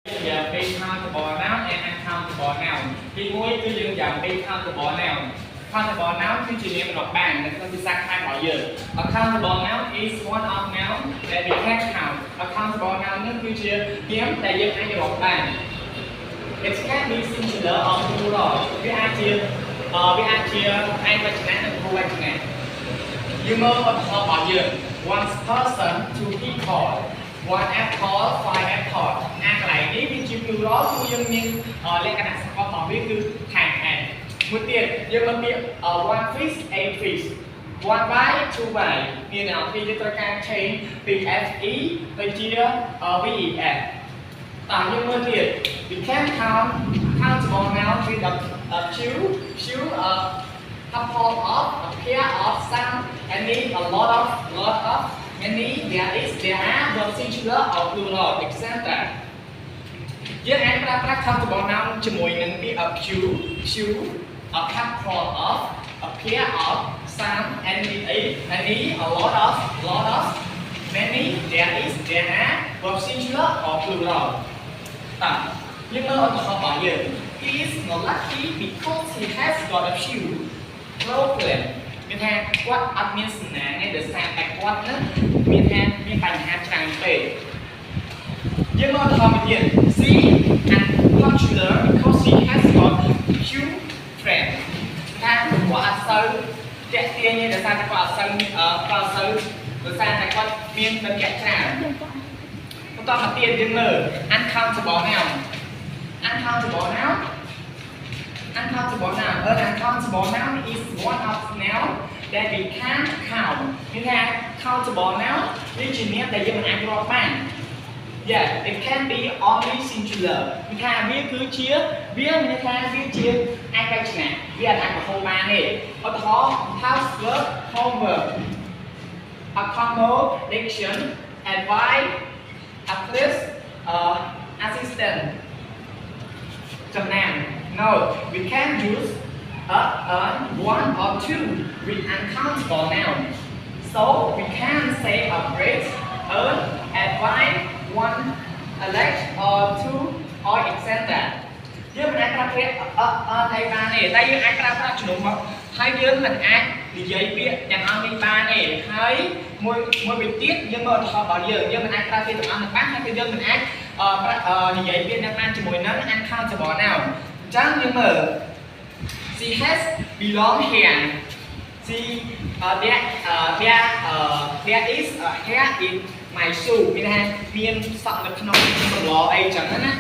giờ be countable noun and uncountable noun ទី1គឺយើងយ៉ាង be countable noun countable noun គឺជានាមរាប់បាននៅក្នុងភាសាខ្មែររបស់យើង accountable noun is one of noun that we can count accountable noun នេះគឺជានាមដែលយើងអាចរាប់បាន it can be singular or plural វាអាចជាឯកវចនៈនិងបហុវចនៈយើងមើលឧទាហរណ៍របស់យើង one person two people one apple five apple អាកន្លែងនេះវាជា plural គឺយើងមានលក្ខណៈសកលរបស់វាគឺ time and មួយទៀតយើងមើលពាក្យ one fish eight fish one by two by មានន័យថាយើងត្រូវការ change ពី fe ទៅជា ves តើយើងមើលទៀត we can countable noun with a few couple of a pair of some any a lot of many there are both singular or plural example យើងអាចប្រើប្រាស់ countable noun ជាមួយនឹងពាក្យ a few a couple of a pair of some any a lot of many there are both singular or plural តើយើងមើលឧទាហរណ៍របស់យើង he is not lucky because he has got a few problem មានថាគាត់អត់មានសំណាងទេដោយសារតែគាត់នឹងមានបញ្ហាច្រើនពេកយើងមកដល់មកទៀត she unpopular because she has got few friends ថាគាត់អត់សូវតាក់ទាញទេដោយសារតែគាត់អត់សូវដោយសារតែគាត់មានមិត្តភក្តិច្រើនបន្តមកទៀតយើងមើល uncountable noun uncountable noun an uncountable noun is one of noun that we can't count មានថា countable noun វាជានាមដែលយើងមិនអាចរាប់បាន yeah it can be only singular មានថាវាគឺជាវាមានថាវាជាឯកវចនៈវាអាចបហូរបានទេឧទាហរណ៍ housework homework accommodation advice assist assistant ចំណាំ no we can use one or two with uncountable noun so we can say a phrase advice one elect or two or etc យើងមិនអាចប្រើពាក្យហើយបានទេតែយើងអាចប្រើប្រាស់ជំនុំមកហើយយើងមិនអាចនិយាយពាក្យទាំងអស់នេះបានទេហើយមួយវិញទៀតយើងមើលឧទាហរណ៍របស់យើងមិនអាចប្រើពាក្យទាំងអស់នេះបានហើយគឺយើងមិនអាចនិយាយពាក្យនឹងបានជាមួយនឹង uncountable noun អញ្ចឹងយើងមើល she has belong here there is a hair in my shoe មានថាមានសក់នៅក្នុងសម្លអីចឹងណា